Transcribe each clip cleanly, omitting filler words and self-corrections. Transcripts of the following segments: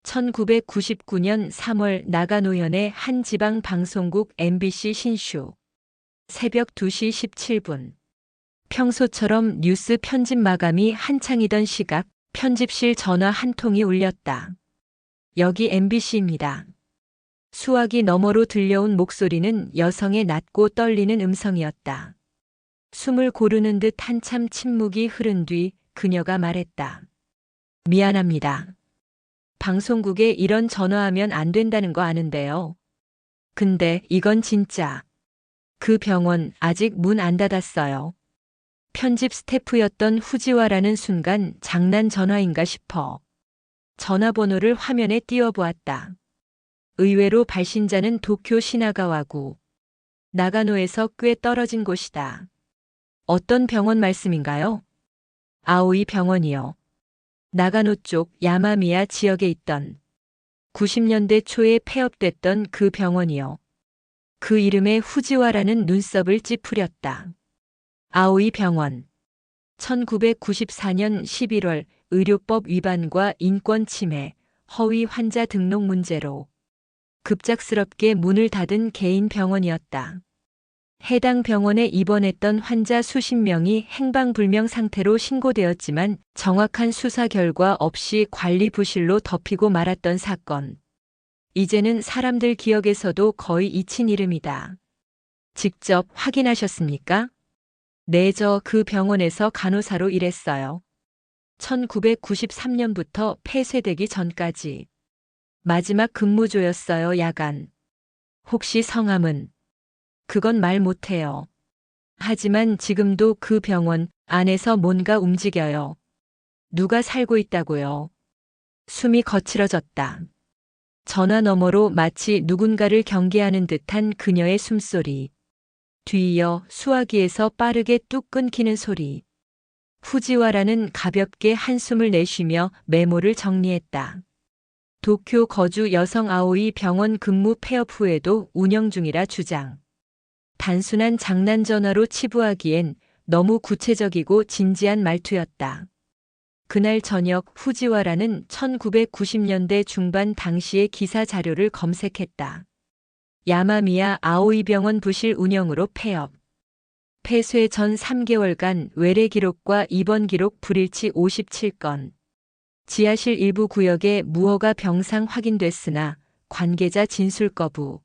1999년 3월 나가노현의 한 지방 방송국 MBC 신쇼. 새벽 2시 17분. 평소처럼 뉴스 편집 마감이 한창이던 시각, 편집실 전화 한 통이 울렸다. 여기 MBC입니다. 수화기 너머로 들려온 목소리는 여성의 낮고 떨리는 음성이었다. 숨을 고르는 듯 한참 침묵이 흐른 뒤 그녀가 말했다. 미안합니다. 방송국에 이런 전화하면 안 된다는 거 아는데요. 근데 이건 진짜. 그 병원 아직 문 안 닫았어요. 편집 스태프였던 후지와라는 순간 장난 전화인가 싶어. 전화번호를 화면에 띄워보았다. 의외로 발신자는 도쿄 시나가와구. 나가노에서 꽤 떨어진 곳이다. 어떤 병원 말씀인가요? 아오이 병원이요. 나가노 쪽 야마미야 지역에 있던 90년대 초에 폐업됐던 그 병원이요. 그 이름에 후지와라는 눈썹을 찌푸렸다. 아오이 병원. 1994년 11월 의료법 위반과 인권 침해, 허위 환자 등록 문제로 급작스럽게 문을 닫은 개인 병원이었다. 해당 병원에 입원했던 환자 수십 명이 행방불명 상태로 신고되었지만 정확한 수사 결과 없이 관리 부실로 덮이고 말았던 사건. 이제는 사람들 기억에서도 거의 잊힌 이름이다. 직접 확인하셨습니까? 네, 저 그 병원에서 간호사로 일했어요. 1993년부터 폐쇄되기 전까지. 마지막 근무조였어요, 야간. 혹시 성함은? 그건 말 못해요. 하지만 지금도 그 병원 안에서 뭔가 움직여요. 누가 살고 있다고요? 숨이 거칠어졌다. 전화 너머로 마치 누군가를 경계하는 듯한 그녀의 숨소리. 뒤이어 수화기에서 빠르게 뚝 끊기는 소리. 후지와라는 가볍게 한숨을 내쉬며 메모를 정리했다. 도쿄 거주 여성 아오이 병원 근무 폐업 후에도 운영 중이라 주장. 단순한 장난 전화로 치부하기엔 너무 구체적이고 진지한 말투였다. 그날 저녁 후지와라는 1990년대 중반 당시의 기사 자료를 검색했다. 야마미야 아오이 병원 부실 운영으로 폐업. 폐쇄 전 3개월간 외래 기록과 입원 기록 불일치 57건. 지하실 일부 구역에 무허가 병상 확인됐으나 관계자 진술 거부.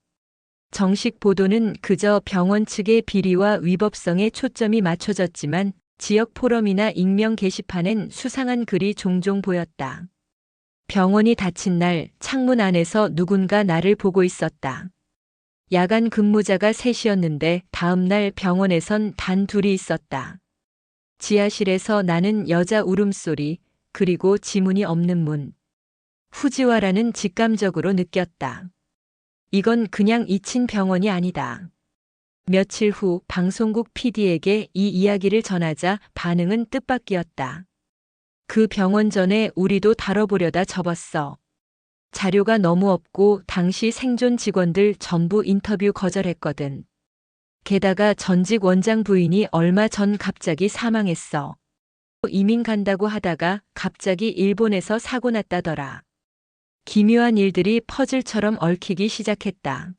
정식 보도는 그저 병원 측의 비리와 위법성에 초점이 맞춰졌지만 지역 포럼이나 익명 게시판엔 수상한 글이 종종 보였다. 병원이 닫힌 날 창문 안에서 누군가 나를 보고 있었다. 야간 근무자가 셋이었는데 다음 날 병원에선 단 둘이 있었다. 지하실에서 나는 여자 울음소리, 그리고 지문이 없는 문. 후지와라는 직감적으로 느꼈다. 이건 그냥 잊힌 병원이 아니다. 며칠 후 방송국 PD에게 이 이야기를 전하자 반응은 뜻밖이었다. 그 병원 전에 우리도 다뤄보려다 접었어. 자료가 너무 없고 당시 생존 직원들 전부 인터뷰 거절했거든. 게다가 전직 원장 부인이 얼마 전 갑자기 사망했어. 이민 간다고 하다가 갑자기 일본에서 사고 났다더라. 기묘한 일들이 퍼즐처럼 얽히기 시작했다.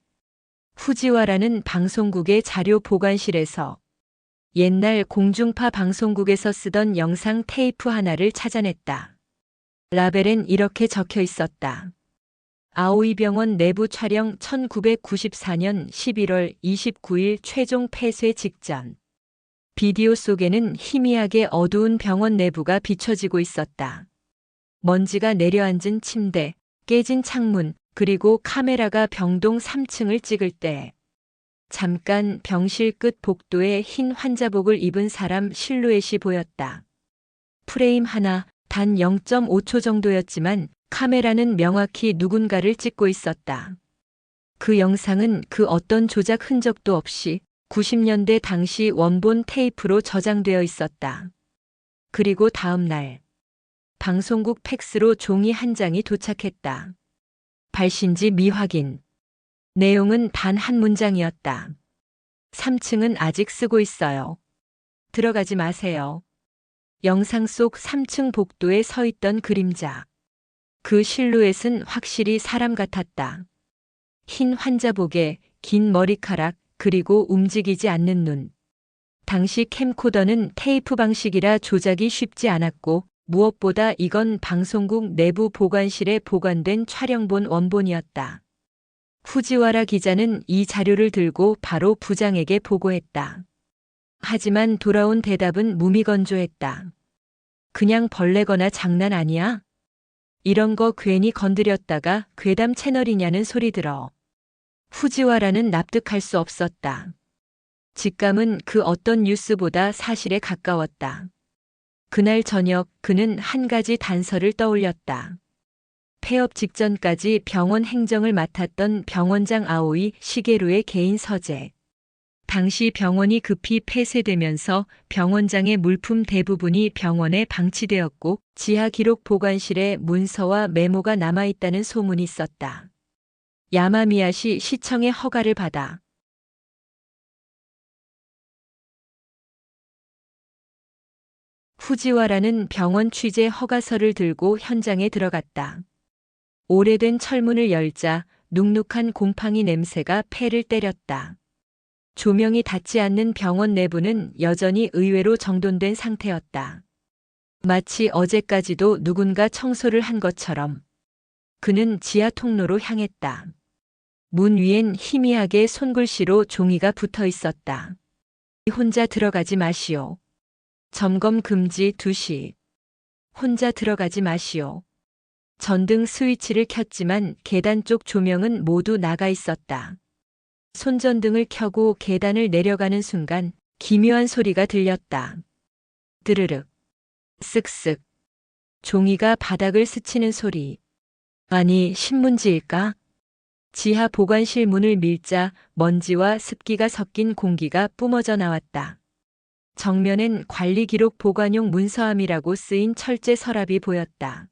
후지와라는 방송국의 자료 보관실에서 옛날 공중파 방송국에서 쓰던 영상 테이프 하나를 찾아냈다. 라벨엔 이렇게 적혀 있었다. 아오이 병원 내부 촬영 1994년 11월 29일 최종 폐쇄 직전. 비디오 속에는 희미하게 어두운 병원 내부가 비춰지고 있었다. 먼지가 내려앉은 침대, 깨진 창문, 그리고 카메라가 병동 3층을 찍을 때 잠깐 병실 끝 복도에 흰 환자복을 입은 사람 실루엣이 보였다. 프레임 하나, 단 0.5초 정도였지만 카메라는 명확히 누군가를 찍고 있었다. 그 영상은 그 어떤 조작 흔적도 없이 90년대 당시 원본 테이프로 저장되어 있었다. 그리고 다음 날 방송국 팩스로 종이 한 장이 도착했다. 발신지 미확인. 내용은 단 한 문장이었다. 3층은 아직 쓰고 있어요. 들어가지 마세요. 영상 속 3층 복도에 서 있던 그림자. 그 실루엣은 확실히 사람 같았다. 흰 환자복에 긴 머리카락, 그리고 움직이지 않는 눈. 당시 캠코더는 테이프 방식이라 조작이 쉽지 않았고, 무엇보다 이건 방송국 내부 보관실에 보관된 촬영본 원본이었다. 후지와라 기자는 이 자료를 들고 바로 부장에게 보고했다. 하지만 돌아온 대답은 무미건조했다. 그냥 벌레거나 장난 아니야? 이런 거 괜히 건드렸다가 괴담 채널이냐는 소리 들어. 후지와라는 납득할 수 없었다. 직감은 그 어떤 뉴스보다 사실에 가까웠다. 그날 저녁 그는 한 가지 단서를 떠올렸다. 폐업 직전까지 병원 행정을 맡았던 병원장 아오이 시게루의 개인 서재. 당시 병원이 급히 폐쇄되면서 병원장의 물품 대부분이 병원에 방치되었고 지하 기록 보관실에 문서와 메모가 남아있다는 소문이 있었다. 야마미야시 시청의 허가를 받아 후지와라는 병원 취재 허가서를 들고 현장에 들어갔다. 오래된 철문을 열자 눅눅한 곰팡이 냄새가 폐를 때렸다. 조명이 닿지 않는 병원 내부는 여전히 의외로 정돈된 상태였다. 마치 어제까지도 누군가 청소를 한 것처럼. 그는 지하 통로로 향했다. 문 위엔 희미하게 손글씨로 종이가 붙어 있었다. 혼자 들어가지 마시오. 점검 금지 2시. 혼자 들어가지 마시오. 전등 스위치를 켰지만 계단 쪽 조명은 모두 나가 있었다. 손전등을 켜고 계단을 내려가는 순간 기묘한 소리가 들렸다. 드르륵. 쓱쓱. 종이가 바닥을 스치는 소리. 아니, 신문지일까? 지하 보관실 문을 밀자 먼지와 습기가 섞인 공기가 뿜어져 나왔다. 정면엔 관리 기록 보관용 문서함이라고 쓰인 철제 서랍이 보였다.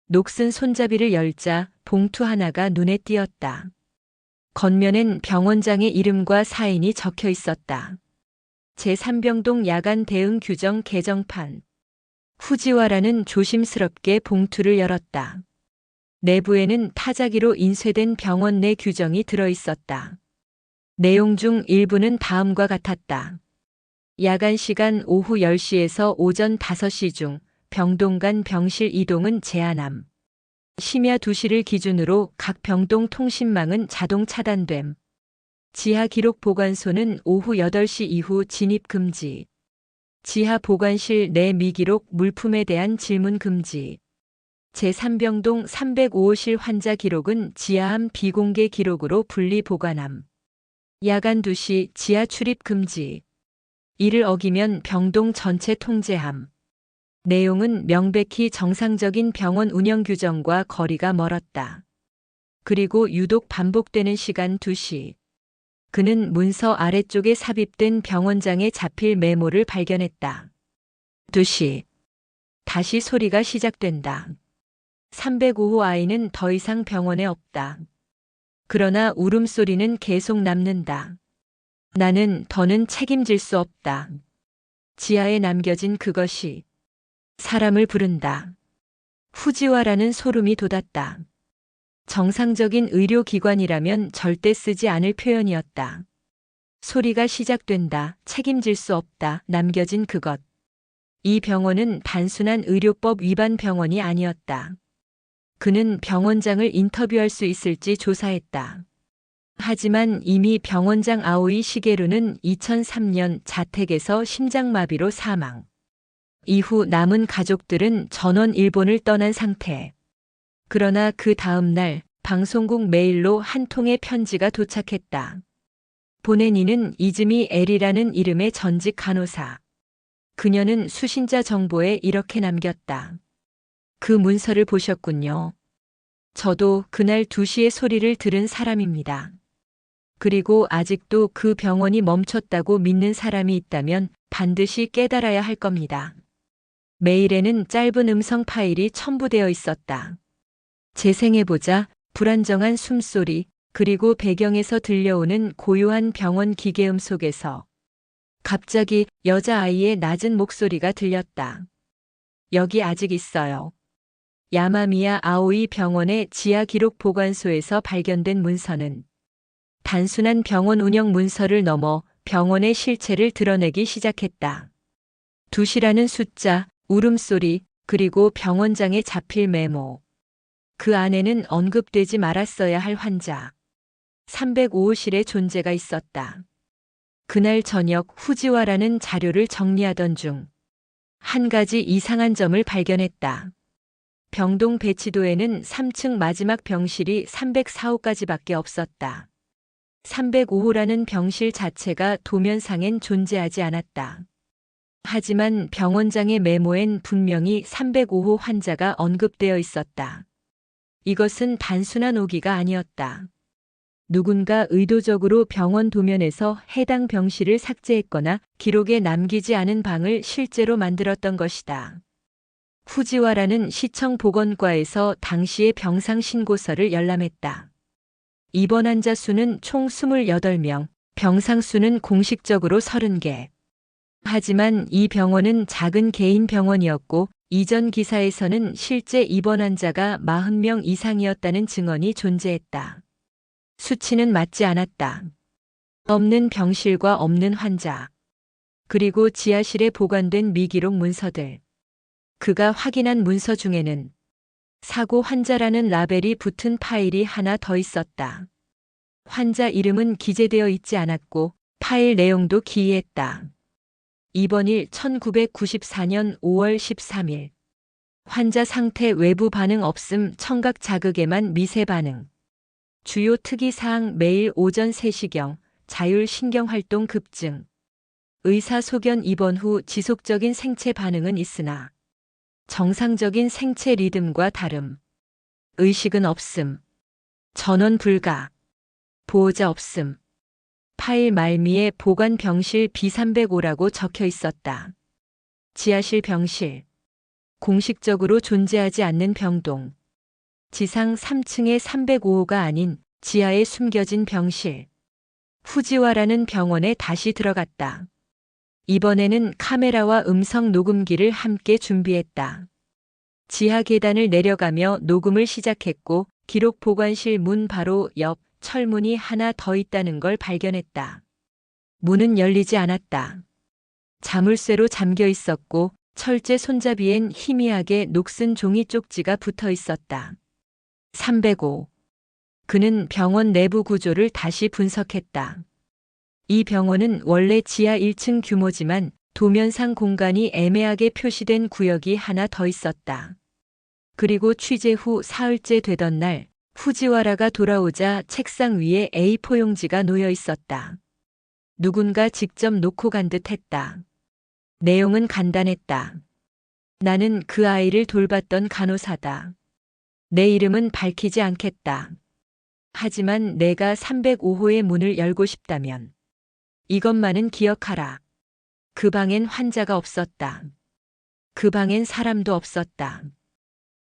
녹슨 손잡이를 열자 봉투 하나가 눈에 띄었다. 겉면엔 병원장의 이름과 사인이 적혀 있었다. 제3병동 야간 대응 규정 개정판. 후지와라는 조심스럽게 봉투를 열었다. 내부에는 타자기로 인쇄된 병원 내 규정이 들어 있었다. 내용 중 일부는 다음과 같았다. 야간 시간 오후 10시에서 오전 5시 중 병동 간 병실 이동은 제한함. 심야 2시를 기준으로 각 병동 통신망은 자동 차단됨. 지하 기록 보관소는 오후 8시 이후 진입 금지. 지하 보관실 내 미기록 물품에 대한 질문 금지. 제3병동 305호실 환자 기록은 지하함 비공개 기록으로 분리 보관함. 야간 2시 지하 출입 금지. 이를 어기면 병동 전체 통제함. 내용은 명백히 정상적인 병원 운영 규정과 거리가 멀었다. 그리고 유독 반복되는 시간 2시. 그는 문서 아래쪽에 삽입된 병원장의 자필 메모를 발견했다. 2시. 다시 소리가 시작된다. 305호 아이는 더 이상 병원에 없다. 그러나 울음소리는 계속 남는다. 나는 더는 책임질 수 없다. 지하에 남겨진 그것이 사람을 부른다. 후지와라는 소름이 돋았다. 정상적인 의료기관이라면 절대 쓰지 않을 표현이었다. 소리가 시작된다. 책임질 수 없다. 남겨진 그것. 이 병원은 단순한 의료법 위반 병원이 아니었다. 그는 병원장을 인터뷰할 수 있을지 조사했다. 하지만 이미 병원장 아오이 시게루는 2003년 자택에서 심장마비로 사망. 이후 남은 가족들은 전원 일본을 떠난 상태. 그러나 그 다음 날 방송국 메일로 한 통의 편지가 도착했다. 보낸 이는 이즈미 엘이라는 이름의 전직 간호사. 그녀는 수신자 정보에 이렇게 남겼다. 그 문서를 보셨군요. 저도 그날 2시의 소리를 들은 사람입니다. 그리고 아직도 그 병원이 멈췄다고 믿는 사람이 있다면 반드시 깨달아야 할 겁니다. 메일에는 짧은 음성 파일이 첨부되어 있었다. 재생해보자, 불안정한 숨소리, 그리고 배경에서 들려오는 고요한 병원 기계음 속에서 갑자기 여자아이의 낮은 목소리가 들렸다. 여기 아직 있어요. 야마미야 아오이 병원의 지하 기록 보관소에서 발견된 문서는 단순한 병원 운영 문서를 넘어 병원의 실체를 드러내기 시작했다. 2시라는 숫자, 울음소리, 그리고 병원장의 자필 메모. 그 안에는 언급되지 말았어야 할 환자 305호실의 존재가 있었다. 그날 저녁 후지와라는 자료를 정리하던 중 한 가지 이상한 점을 발견했다. 병동 배치도에는 3층 마지막 병실이 304호까지밖에 없었다. 305호라는 병실 자체가 도면상엔 존재하지 않았다. 하지만 병원장의 메모엔 분명히 305호 환자가 언급되어 있었다. 이것은 단순한 오기가 아니었다. 누군가 의도적으로 병원 도면에서 해당 병실을 삭제했거나 기록에 남기지 않은 방을 실제로 만들었던 것이다. 후지와라는 시청 보건과에서 당시의 병상 신고서를 열람했다. 입원 환자 수는 총 28명, 병상 수는 공식적으로 30개. 하지만 이 병원은 작은 개인 병원이었고 이전 기사에서는 실제 입원 환자가 40명 이상이었다는 증언이 존재했다. 수치는 맞지 않았다. 없는 병실과 없는 환자. 그리고 지하실에 보관된 미기록 문서들. 그가 확인한 문서 중에는 사고 환자라는 라벨이 붙은 파일이 하나 더 있었다. 환자 이름은 기재되어 있지 않았고 파일 내용도 기이했다. 입원일 1994년 5월 13일. 환자 상태 외부 반응 없음 청각 자극에만 미세 반응. 주요 특이사항 매일 오전 3시경 자율신경활동 급증. 의사소견 입원 후 지속적인 생체 반응은 있으나 정상적인 생체 리듬과 다름. 의식은 없음. 전원 불가. 보호자 없음. 파일 말미에 보관 병실 B305라고 적혀 있었다. 지하실 병실. 공식적으로 존재하지 않는 병동. 지상 3층의 305호가 아닌 지하에 숨겨진 병실. 후지와라는 병원에 다시 들어갔다. 이번에는 카메라와 음성 녹음기를 함께 준비했다. 지하 계단을 내려가며 녹음을 시작했고 기록 보관실 문 바로 옆 철문이 하나 더 있다는 걸 발견했다. 문은 열리지 않았다. 자물쇠로 잠겨 있었고 철제 손잡이엔 희미하게 녹슨 종이 쪽지가 붙어 있었다. 305. 그는 병원 내부 구조를 다시 분석했다. 이 병원은 원래 지하 1층 규모지만 도면상 공간이 애매하게 표시된 구역이 하나 더 있었다. 그리고 취재 후 사흘째 되던 날 후지와라가 돌아오자 책상 위에 A4 용지가 놓여 있었다. 누군가 직접 놓고 간 듯 했다. 내용은 간단했다. 나는 그 아이를 돌봤던 간호사다. 내 이름은 밝히지 않겠다. 하지만 내가 305호의 문을 열고 싶다면 이것만은 기억하라. 그 방엔 환자가 없었다. 그 방엔 사람도 없었다.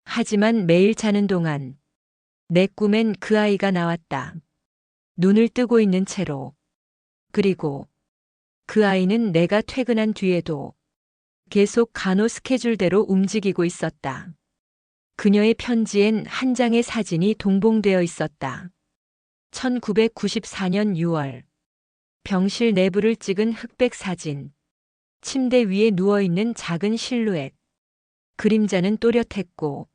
하지만 매일 자는 동안 내 꿈엔 그 아이가 나왔다. 눈을 뜨고 있는 채로. 그리고 그 아이는 내가 퇴근한 뒤에도 계속 간호 스케줄대로 움직이고 있었다. 그녀의 편지엔 한 장의 사진이 동봉되어 있었다. 1994년 6월. 병실 내부를 찍은 흑백 사진. 침대 위에 누워있는 작은 실루엣. 그림자는 또렷했고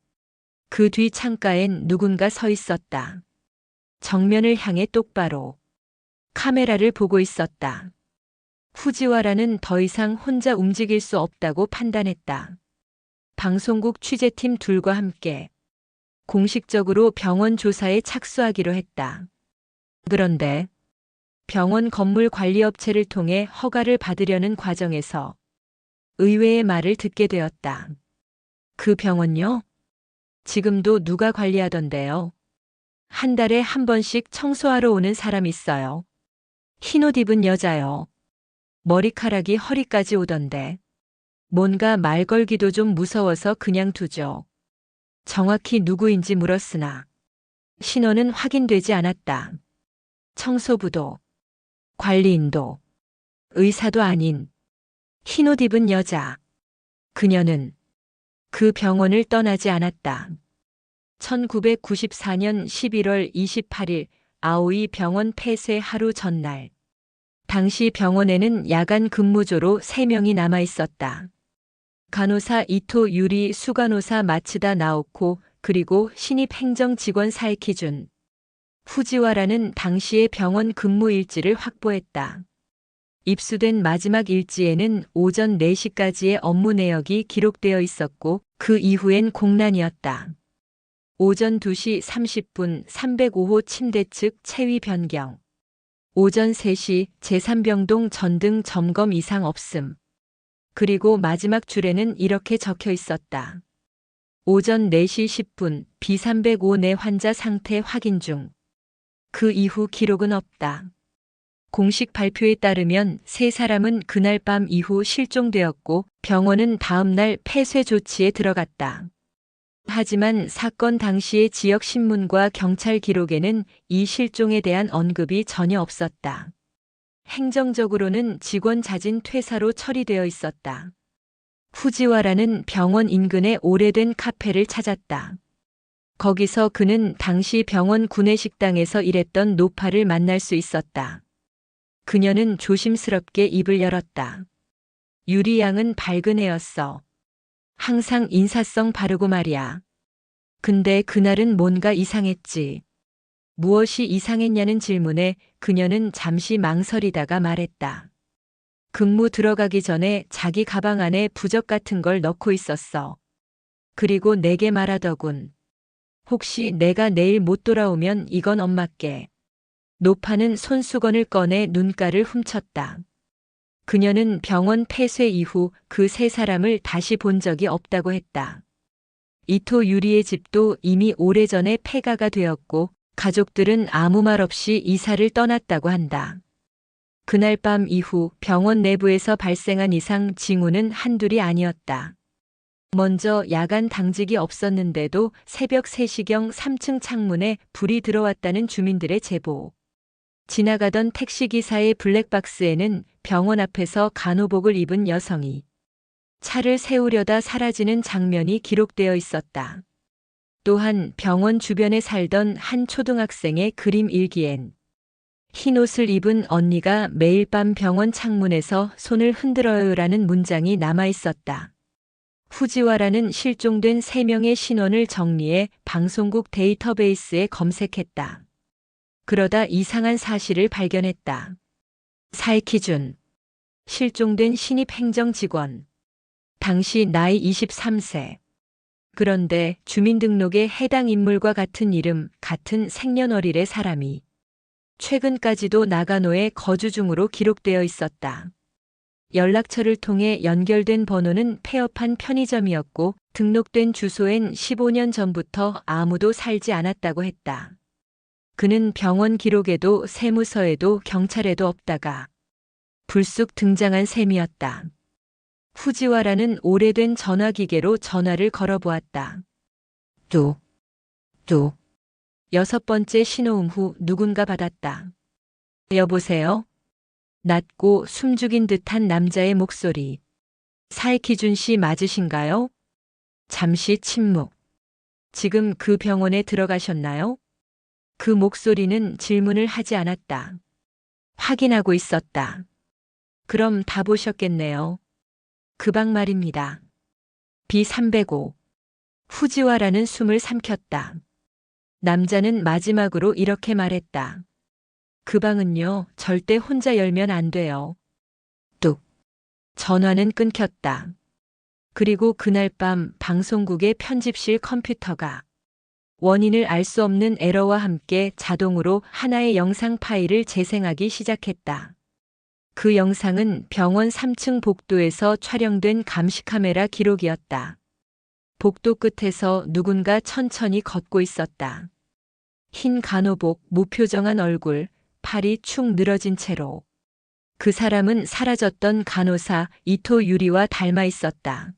그 뒤 창가엔 누군가 서 있었다. 정면을 향해 똑바로. 카메라를 보고 있었다. 후지와라는 더 이상 혼자 움직일 수 없다고 판단했다. 방송국 취재팀 둘과 함께 공식적으로 병원 조사에 착수하기로 했다. 그런데 병원 건물 관리업체를 통해 허가를 받으려는 과정에서 의외의 말을 듣게 되었다. 그 병원요? 지금도 누가 관리하던데요? 한 달에 한 번씩 청소하러 오는 사람 있어요. 흰옷 입은 여자요. 머리카락이 허리까지 오던데. 뭔가 말 걸기도 좀 무서워서 그냥 두죠. 정확히 누구인지 물었으나 신원은 확인되지 않았다. 청소부도, 관리인도, 의사도 아닌 흰옷 입은 여자. 그녀는 그 병원을 떠나지 않았다. 1994년 11월 28일 아오이 병원 폐쇄 하루 전날. 당시 병원에는 야간 근무조로 3명이 남아 있었다. 간호사 이토 유리, 수간호사 마츠다 나오코, 그리고 신입 행정 직원 사이키준. 후지와라는 당시의 병원 근무 일지를 확보했다. 입수된 마지막 일지에는 오전 4시까지의 업무 내역이 기록되어 있었고 그 이후엔 공란이었다. 오전 2시 30분 305호 침대 측 체위 변경. 오전 3시 제3병동 전등 점검 이상 없음. 그리고 마지막 줄에는 이렇게 적혀 있었다. 오전 4시 10분 B305 내 환자 상태 확인 중. 그 이후 기록은 없다. 공식 발표에 따르면 3사람은 그날 밤 이후 실종되었고 병원은 다음 날 폐쇄 조치에 들어갔다. 하지만 사건 당시의 지역 신문과 경찰 기록에는 이 실종에 대한 언급이 전혀 없었다. 행정적으로는 직원 자진 퇴사로 처리되어 있었다. 후지와라는 병원 인근의 오래된 카페를 찾았다. 거기서 그는 당시 병원 구내식당에서 일했던 노파를 만날 수 있었다. 그녀는 조심스럽게 입을 열었다. 유리 양은 밝은 애였어. 항상 인사성 바르고 말이야. 근데 그날은 뭔가 이상했지. 무엇이 이상했냐는 질문에 그녀는 잠시 망설이다가 말했다. 근무 들어가기 전에 자기 가방 안에 부적 같은 걸 넣고 있었어. 그리고 내게 말하더군. 혹시 내가 내일 못 돌아오면 이건 엄마께. 노파는 손수건을 꺼내 눈가를 훔쳤다. 그녀는 병원 폐쇄 이후 그 3사람을 다시 본 적이 없다고 했다. 이토 유리의 집도 이미 오래전에 폐가가 되었고 가족들은 아무 말 없이 이사를 떠났다고 한다. 그날 밤 이후 병원 내부에서 발생한 이상 징후는 한둘이 아니었다. 먼저 야간 당직이 없었는데도 새벽 3시경 3층 창문에 불이 들어왔다는 주민들의 제보. 지나가던 택시기사의 블랙박스에는 병원 앞에서 간호복을 입은 여성이 차를 세우려다 사라지는 장면이 기록되어 있었다. 또한 병원 주변에 살던 한 초등학생의 그림 일기엔 흰 옷을 입은 언니가 매일 밤 병원 창문에서 손을 흔들어요라는 문장이 남아 있었다. 후지와라는 실종된 3명의 신원을 정리해 방송국 데이터베이스에 검색했다. 그러다 이상한 사실을 발견했다. 사이키준. 실종된 신입 행정 직원. 당시 나이 23세. 그런데 주민등록에 해당 인물과 같은 이름, 같은 생년월일의 사람이 최근까지도 나가노에 거주 중으로 기록되어 있었다. 연락처를 통해 연결된 번호는 폐업한 편의점이었고 등록된 주소엔 15년 전부터 아무도 살지 않았다고 했다. 그는 병원 기록에도 세무서에도 경찰에도 없다가 불쑥 등장한 셈이었다. 후지와라는 오래된 전화기계로 전화를 걸어보았다. 또. 6번째 신호음 후 누군가 받았다. 여보세요? 낮고 숨죽인 듯한 남자의 목소리. 사이키준 씨 맞으신가요? 잠시 침묵. 지금 그 병원에 들어가셨나요? 그 목소리는 질문을 하지 않았다. 확인하고 있었다. 그럼 다 보셨겠네요. 그 방 말입니다. B305. 후지와라는 숨을 삼켰다. 남자는 마지막으로 이렇게 말했다. 그 방은요, 절대 혼자 열면 안 돼요. 뚝. 전화는 끊겼다. 그리고 그날 밤 방송국의 편집실 컴퓨터가 원인을 알 수 없는 에러와 함께 자동으로 하나의 영상 파일을 재생하기 시작했다. 그 영상은 병원 3층 복도에서 촬영된 감시카메라 기록이었다. 복도 끝에서 누군가 천천히 걷고 있었다. 흰 간호복, 무표정한 얼굴, 팔이 축 늘어진 채로. 그 사람은 사라졌던 간호사 이토 유리와 닮아 있었다.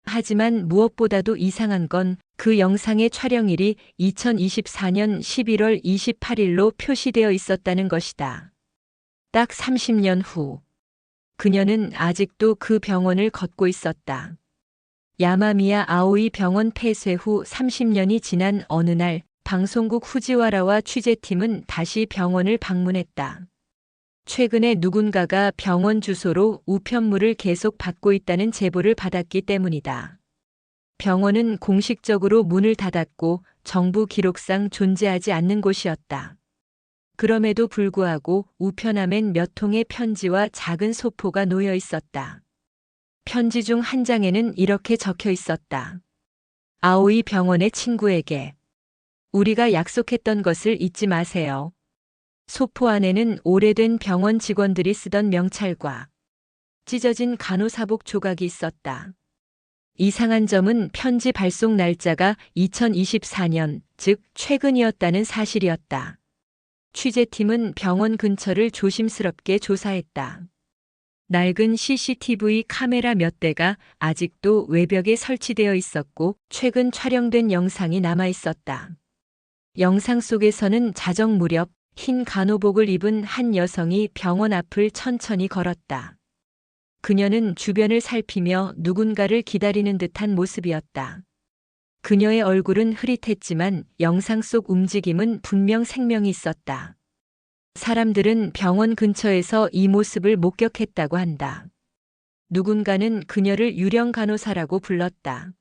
하지만 무엇보다도 이상한 건 그 영상의 촬영일이 2024년 11월 28일로 표시되어 있었다는 것이다. 딱 30년 후. 그녀는 아직도 그 병원을 걷고 있었다. 야마미야 아오이 병원 폐쇄 후 30년이 지난 어느 날 방송국 후지와라와 취재팀은 다시 병원을 방문했다. 최근에 누군가가 병원 주소로 우편물을 계속 받고 있다는 제보를 받았기 때문이다. 병원은 공식적으로 문을 닫았고 정부 기록상 존재하지 않는 곳이었다. 그럼에도 불구하고 우편함엔 몇 통의 편지와 작은 소포가 놓여 있었다. 편지 중 한 장에는 이렇게 적혀 있었다. 아오이 병원의 친구에게 우리가 약속했던 것을 잊지 마세요. 소포 안에는 오래된 병원 직원들이 쓰던 명찰과 찢어진 간호사복 조각이 있었다. 이상한 점은 편지 발송 날짜가 2024년, 즉 최근이었다는 사실이었다. 취재팀은 병원 근처를 조심스럽게 조사했다. 낡은 CCTV 카메라 몇 대가 아직도 외벽에 설치되어 있었고 최근 촬영된 영상이 남아 있었다. 영상 속에서는 자정 무렵 흰 간호복을 입은 한 여성이 병원 앞을 천천히 걸었다. 그녀는 주변을 살피며 누군가를 기다리는 듯한 모습이었다. 그녀의 얼굴은 흐릿했지만 영상 속 움직임은 분명 생명이 있었다. 사람들은 병원 근처에서 이 모습을 목격했다고 한다. 누군가는 그녀를 유령 간호사라고 불렀다.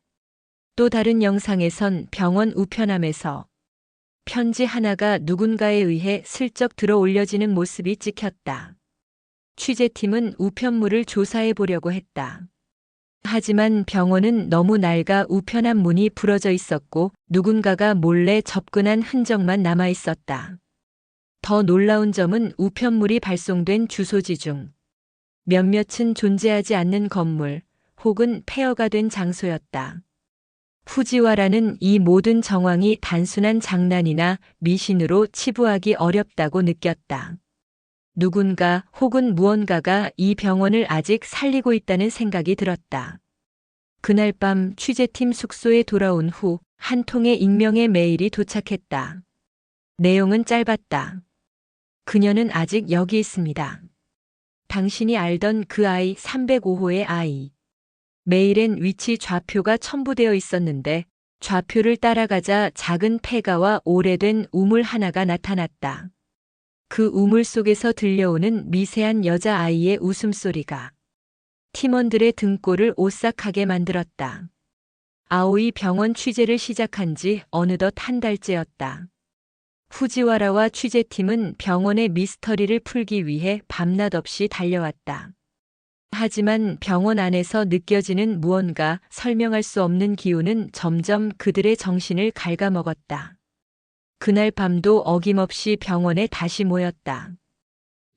또 다른 영상에선 병원 우편함에서 편지 하나가 누군가에 의해 슬쩍 들어 올려지는 모습이 찍혔다. 취재팀은 우편물을 조사해 보려고 했다. 하지만 병원은 너무 낡아 우편함 문이 부러져 있었고 누군가가 몰래 접근한 흔적만 남아 있었다. 더 놀라운 점은 우편물이 발송된 주소지 중 몇몇은 존재하지 않는 건물 혹은 폐허가 된 장소였다. 후지와라는 이 모든 정황이 단순한 장난이나 미신으로 치부하기 어렵다고 느꼈다. 누군가 혹은 무언가가 이 병원을 아직 살리고 있다는 생각이 들었다. 그날 밤 취재팀 숙소에 돌아온 후 한 통의 익명의 메일이 도착했다. 내용은 짧았다. 그녀는 아직 여기 있습니다. 당신이 알던 그 아이 305호의 아이. 메일엔 위치 좌표가 첨부되어 있었는데 좌표를 따라가자 작은 폐가와 오래된 우물 하나가 나타났다. 그 우물 속에서 들려오는 미세한 여자아이의 웃음소리가 팀원들의 등골을 오싹하게 만들었다. 아오이 병원 취재를 시작한 지 어느덧 한 달째였다. 후지와라와 취재팀은 병원의 미스터리를 풀기 위해 밤낮 없이 달려왔다. 하지만 병원 안에서 느껴지는 무언가 설명할 수 없는 기운은 점점 그들의 정신을 갉아먹었다. 그날 밤도 어김없이 병원에 다시 모였다.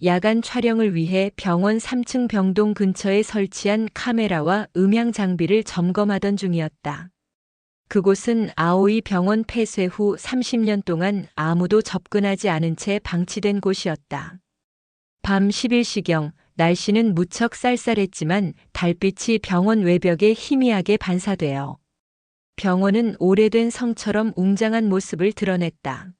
야간 촬영을 위해 병원 3층 병동 근처에 설치한 카메라와 음향 장비를 점검하던 중이었다. 그곳은 아오이 병원 폐쇄 후 30년 동안 아무도 접근하지 않은 채 방치된 곳이었다. 밤 11시경 날씨는 무척 쌀쌀했지만 달빛이 병원 외벽에 희미하게 반사되어 병원은 오래된 성처럼 웅장한 모습을 드러냈다.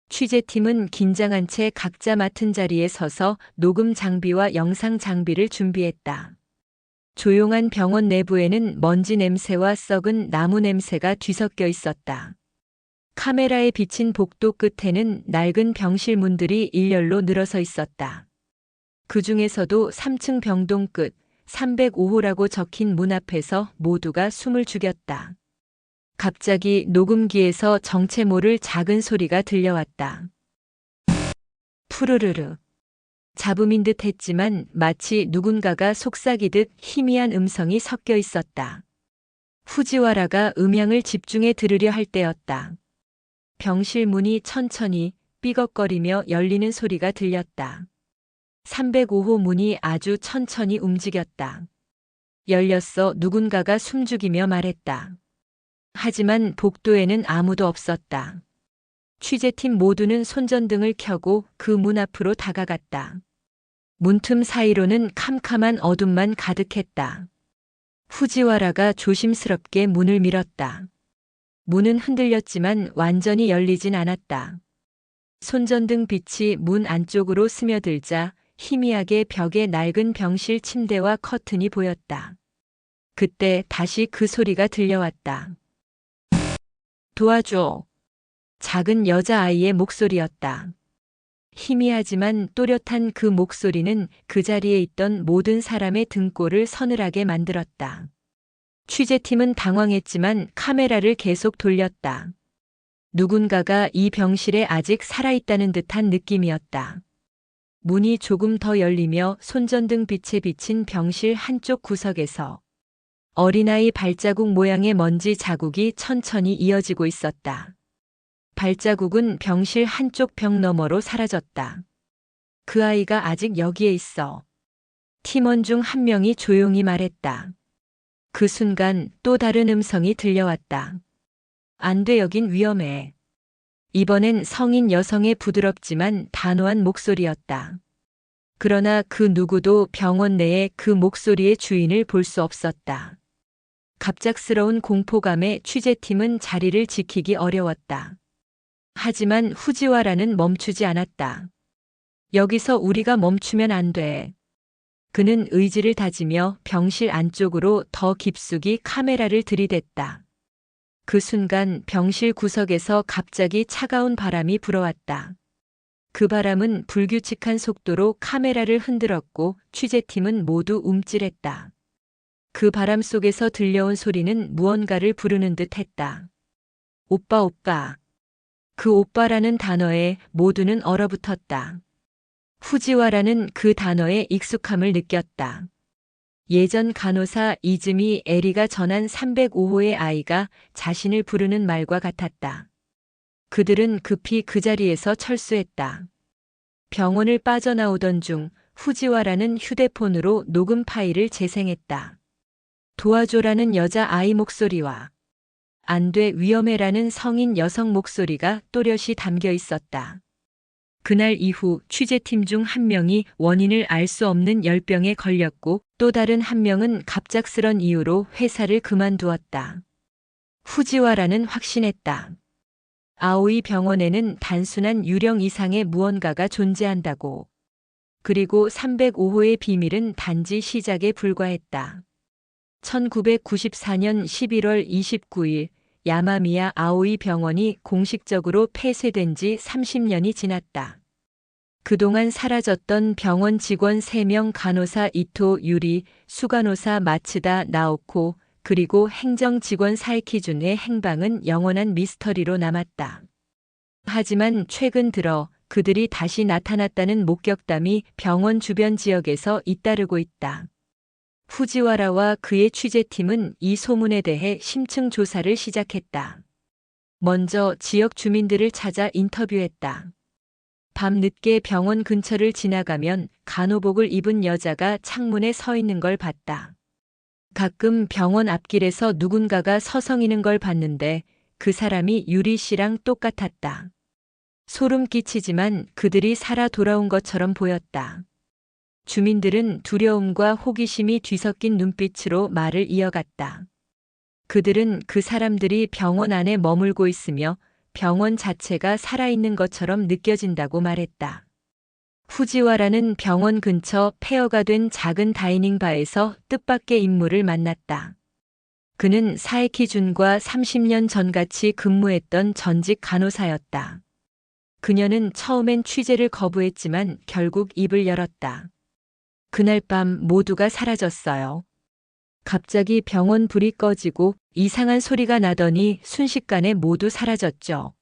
취재팀은 긴장한 채 각자 맡은 자리에 서서 녹음 장비와 영상 장비를 준비했다. 조용한 병원 내부에는 먼지 냄새와 썩은 나무 냄새가 뒤섞여 있었다. 카메라에 비친 복도 끝에는 낡은 병실 문들이 일렬로 늘어서 있었다. 그 중에서도 3층 병동 끝 305호라고 적힌 문 앞에서 모두가 숨을 죽였다. 갑자기 녹음기에서 정체 모를 작은 소리가 들려왔다. 푸르르르. 잡음인 듯 했지만 마치 누군가가 속삭이듯 희미한 음성이 섞여 있었다. 후지와라가 음향을 집중해 들으려 할 때였다. 병실 문이 천천히 삐걱거리며 열리는 소리가 들렸다. 305호 문이 아주 천천히 움직였다. 열렸어. 누군가가 숨죽이며 말했다. 하지만 복도에는 아무도 없었다. 취재팀 모두는 손전등을 켜고 그 문 앞으로 다가갔다. 문틈 사이로는 캄캄한 어둠만 가득했다. 후지와라가 조심스럽게 문을 밀었다. 문은 흔들렸지만 완전히 열리진 않았다. 손전등 빛이 문 안쪽으로 스며들자 희미하게 벽에 낡은 병실 침대와 커튼이 보였다. 그때 다시 그 소리가 들려왔다. 도와줘. 작은 여자아이의 목소리였다. 희미하지만 또렷한 그 목소리는 그 자리에 있던 모든 사람의 등골을 서늘하게 만들었다. 취재팀은 당황했지만 카메라를 계속 돌렸다. 누군가가 이 병실에 아직 살아있다는 듯한 느낌이었다. 문이 조금 더 열리며 손전등 빛에 비친 병실 한쪽 구석에서 어린아이 발자국 모양의 먼지 자국이 천천히 이어지고 있었다. 발자국은 병실 한쪽 벽 너머로 사라졌다. 그 아이가 아직 여기에 있어. 팀원 중 한 명이 조용히 말했다. 그 순간 또 다른 음성이 들려왔다. 안 돼, 여긴 위험해. 이번엔 성인 여성의 부드럽지만 단호한 목소리였다. 그러나 그 누구도 병원 내에 그 목소리의 주인을 볼 수 없었다. 갑작스러운 공포감에 취재팀은 자리를 지키기 어려웠다. 하지만 후지와라는 멈추지 않았다. 여기서 우리가 멈추면 안 돼. 그는 의지를 다지며 병실 안쪽으로 더 깊숙이 카메라를 들이댔다. 그 순간 병실 구석에서 갑자기 차가운 바람이 불어왔다. 그 바람은 불규칙한 속도로 카메라를 흔들었고 취재팀은 모두 움찔했다. 그 바람 속에서 들려온 소리는 무언가를 부르는 듯 했다. 오빠, 오빠. 그 오빠라는 단어에 모두는 얼어붙었다. 후지와라는 그 단어에 익숙함을 느꼈다. 예전 간호사 이즈미 에리가 전한 305호의 아이가 자신을 부르는 말과 같았다. 그들은 급히 그 자리에서 철수했다. 병원을 빠져나오던 중 후지와라는 휴대폰으로 녹음 파일을 재생했다. 도와줘라는 여자 아이 목소리와 안 돼, 위험해라는 성인 여성 목소리가 또렷이 담겨 있었다. 그날 이후 취재팀 중 한 명이 원인을 알 수 없는 열병에 걸렸고 또 다른 한 명은 갑작스런 이유로 회사를 그만두었다. 후지와라는 확신했다. 아오이 병원에는 단순한 유령 이상의 무언가가 존재한다고. 그리고 305호의 비밀은 단지 시작에 불과했다. 1994년 11월 29일 야마미야 아오이 병원이 공식적으로 폐쇄된 지 30년이 지났다. 그동안 사라졌던 병원 직원 3명 간호사 이토 유리, 수간호사 마츠다 나오코, 그리고 행정 직원 사이키준의 행방은 영원한 미스터리로 남았다. 하지만 최근 들어 그들이 다시 나타났다는 목격담이 병원 주변 지역에서 잇따르고 있다. 후지와라와 그의 취재팀은 이 소문에 대해 심층 조사를 시작했다. 먼저 지역 주민들을 찾아 인터뷰했다. 밤늦게 병원 근처를 지나가면 간호복을 입은 여자가 창문에 서 있는 걸 봤다. 가끔 병원 앞길에서 누군가가 서성이는 걸 봤는데 그 사람이 유리 씨랑 똑같았다. 소름 끼치지만 그들이 살아 돌아온 것처럼 보였다. 주민들은 두려움과 호기심이 뒤섞인 눈빛으로 말을 이어갔다. 그들은 그 사람들이 병원 안에 머물고 있으며 병원 자체가 살아있는 것처럼 느껴진다고 말했다. 후지와라는 병원 근처 폐허가 된 작은 다이닝 바에서 뜻밖의 인물을 만났다. 그는 사에키준과 30년 전같이 근무했던 전직 간호사였다. 그녀는 처음엔 취재를 거부했지만 결국 입을 열었다. 그날 밤 모두가 사라졌어요. 갑자기 병원 불이 꺼지고 이상한 소리가 나더니 순식간에 모두 사라졌죠.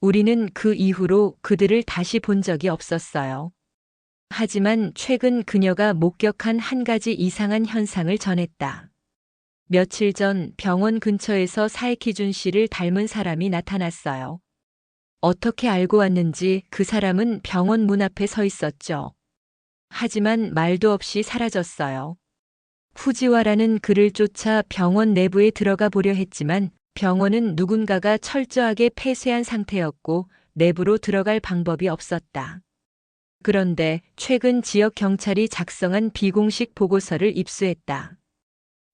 우리는 그 이후로 그들을 다시 본 적이 없었어요. 하지만 최근 그녀가 목격한 한 가지 이상한 현상을 전했다. 며칠 전 병원 근처에서 사에키준 씨를 닮은 사람이 나타났어요. 어떻게 알고 왔는지 그 사람은 병원 문 앞에 서 있었죠. 하지만 말도 없이 사라졌어요. 후지와라는 그를 쫓아 병원 내부에 들어가 보려 했지만 병원은 누군가가 철저하게 폐쇄한 상태였고 내부로 들어갈 방법이 없었다. 그런데 최근 지역 경찰이 작성한 비공식 보고서를 입수했다.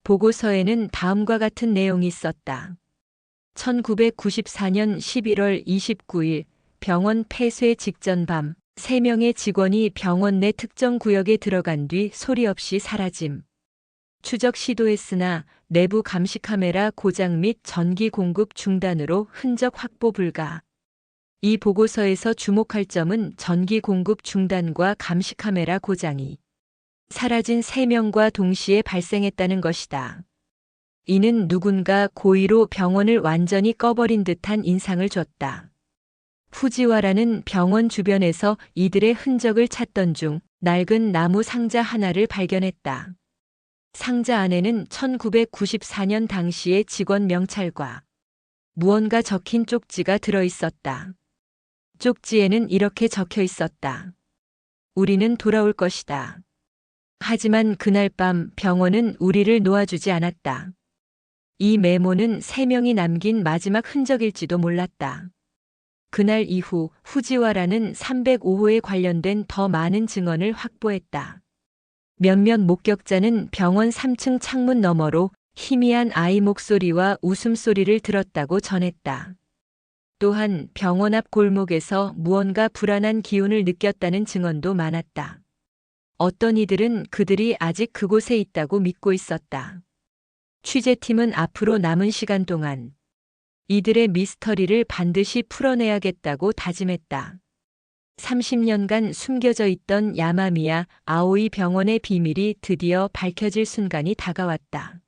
보고서에는 다음과 같은 내용이 있었다. 1994년 11월 29일 병원 폐쇄 직전 밤 3명의 직원이 병원 내 특정 구역에 들어간 뒤 소리 없이 사라짐. 추적 시도했으나 내부 감시 카메라 고장 및 전기 공급 중단으로 흔적 확보 불가. 이 보고서에서 주목할 점은 전기 공급 중단과 감시 카메라 고장이 사라진 3명과 동시에 발생했다는 것이다. 이는 누군가 고의로 병원을 완전히 꺼버린 듯한 인상을 줬다. 후지와라는 병원 주변에서 이들의 흔적을 찾던 중 낡은 나무 상자 하나를 발견했다. 상자 안에는 1994년 당시의 직원 명찰과 무언가 적힌 쪽지가 들어있었다. 쪽지에는 이렇게 적혀 있었다. 우리는 돌아올 것이다. 하지만 그날 밤 병원은 우리를 놓아주지 않았다. 이 메모는 3명이 남긴 마지막 흔적일지도 몰랐다. 그날 이후 후지와라는 305호에 관련된 더 많은 증언을 확보했다. 몇몇 목격자는 병원 3층 창문 너머로 희미한 아이 목소리와 웃음소리를 들었다고 전했다. 또한 병원 앞 골목에서 무언가 불안한 기운을 느꼈다는 증언도 많았다. 어떤 이들은 그들이 아직 그곳에 있다고 믿고 있었다. 취재팀은 앞으로 남은 시간 동안 이들의 미스터리를 반드시 풀어내야겠다고 다짐했다. 30년간 숨겨져 있던 야마미야 아오이 병원의 비밀이 드디어 밝혀질 순간이 다가왔다.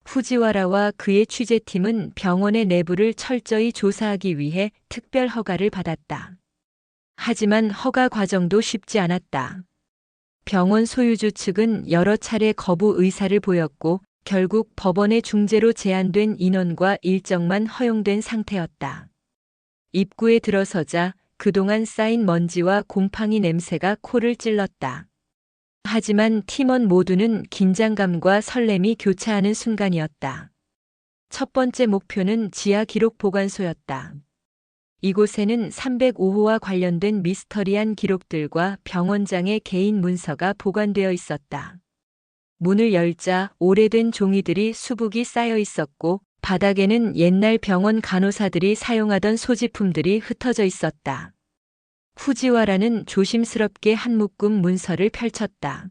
후지와라와 그의 취재팀은 병원의 내부를 철저히 조사하기 위해 특별 허가를 받았다. 하지만 허가 과정도 쉽지 않았다. 병원 소유주 측은 여러 차례 거부 의사를 보였고 결국 법원의 중재로 제한된 인원과 일정만 허용된 상태였다. 입구에 들어서자 그동안 쌓인 먼지와 곰팡이 냄새가 코를 찔렀다. 하지만 팀원 모두는 긴장감과 설렘이 교차하는 순간이었다. 첫 번째 목표는 지하 기록 보관소였다. 이곳에는 305호와 관련된 미스터리한 기록들과 병원장의 개인 문서가 보관되어 있었다. 문을 열자 오래된 종이들이 수북이 쌓여 있었고 바닥에는 옛날 병원 간호사들이 사용하던 소지품들이 흩어져 있었다. 후지와라는 조심스럽게 한 묶음 문서를 펼쳤다.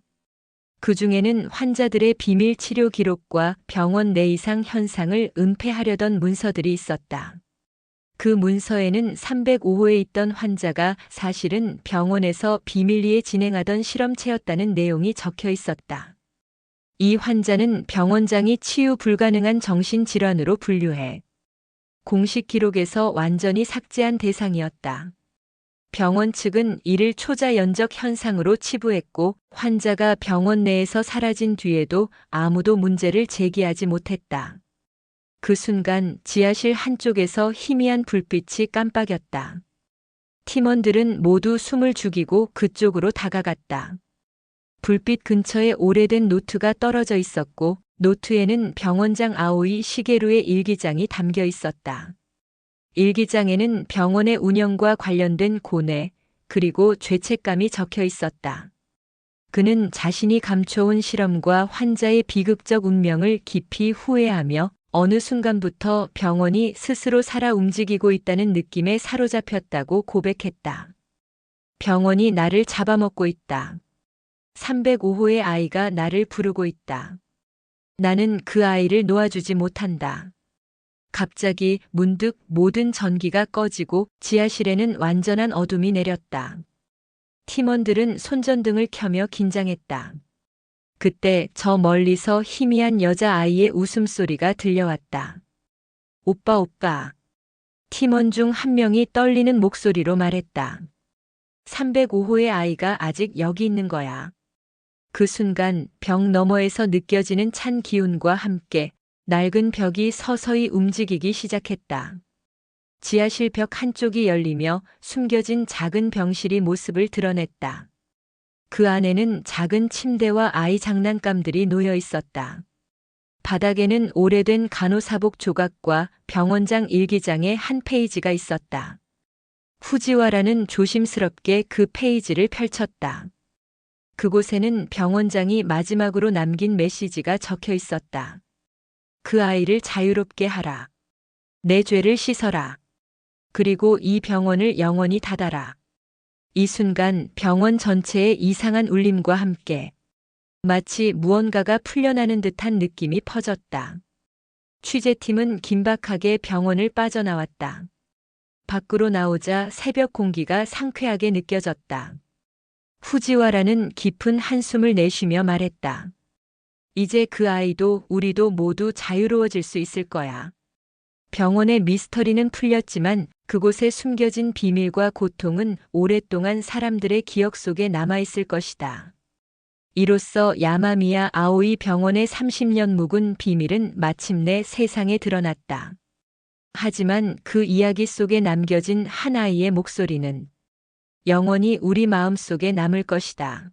그 중에는 환자들의 비밀 치료 기록과 병원 내 이상 현상을 은폐하려던 문서들이 있었다. 그 문서에는 305호에 있던 환자가 사실은 병원에서 비밀리에 진행하던 실험체였다는 내용이 적혀 있었다. 이 환자는 병원장이 치유 불가능한 정신질환으로 분류해 공식 기록에서 완전히 삭제한 대상이었다. 병원 측은 이를 초자연적 현상으로 치부했고 환자가 병원 내에서 사라진 뒤에도 아무도 문제를 제기하지 못했다. 그 순간 지하실 한쪽에서 희미한 불빛이 깜빡였다. 팀원들은 모두 숨을 죽이고 그쪽으로 다가갔다. 불빛 근처에 오래된 노트가 떨어져 있었고 노트에는 병원장 아오이 시게루의 일기장이 담겨 있었다. 일기장에는 병원의 운영과 관련된 고뇌, 그리고 죄책감이 적혀 있었다. 그는 자신이 감춰온 실험과 환자의 비극적 운명을 깊이 후회하며 어느 순간부터 병원이 스스로 살아 움직이고 있다는 느낌에 사로잡혔다고 고백했다. 병원이 나를 잡아먹고 있다. 305호의 아이가 나를 부르고 있다. 나는 그 아이를 놓아주지 못한다. 갑자기 문득 모든 전기가 꺼지고 지하실에는 완전한 어둠이 내렸다. 팀원들은 손전등을 켜며 긴장했다. 그때 저 멀리서 희미한 여자아이의 웃음소리가 들려왔다. 오빠 오빠. 팀원 중 한 명이 떨리는 목소리로 말했다. 305호의 아이가 아직 여기 있는 거야. 그 순간 벽 너머에서 느껴지는 찬 기운과 함께 낡은 벽이 서서히 움직이기 시작했다. 지하실 벽 한쪽이 열리며 숨겨진 작은 병실이 모습을 드러냈다. 그 안에는 작은 침대와 아이 장난감들이 놓여 있었다. 바닥에는 오래된 간호사복 조각과 병원장 일기장의 한 페이지가 있었다. 후지와라는 조심스럽게 그 페이지를 펼쳤다. 그곳에는 병원장이 마지막으로 남긴 메시지가 적혀 있었다. 그 아이를 자유롭게 하라. 내 죄를 씻어라. 그리고 이 병원을 영원히 닫아라. 이 순간 병원 전체의 이상한 울림과 함께 마치 무언가가 풀려나는 듯한 느낌이 퍼졌다. 취재팀은 긴박하게 병원을 빠져나왔다. 밖으로 나오자 새벽 공기가 상쾌하게 느껴졌다. 후지와라는 깊은 한숨을 내쉬며 말했다. 이제 그 아이도 우리도 모두 자유로워질 수 있을 거야. 병원의 미스터리는 풀렸지만 그곳에 숨겨진 비밀과 고통은 오랫동안 사람들의 기억 속에 남아있을 것이다. 이로써 야마미야 아오이 병원의 30년 묵은 비밀은 마침내 세상에 드러났다. 하지만 그 이야기 속에 남겨진 한 아이의 목소리는 영원히 우리 마음 속에 남을 것이다.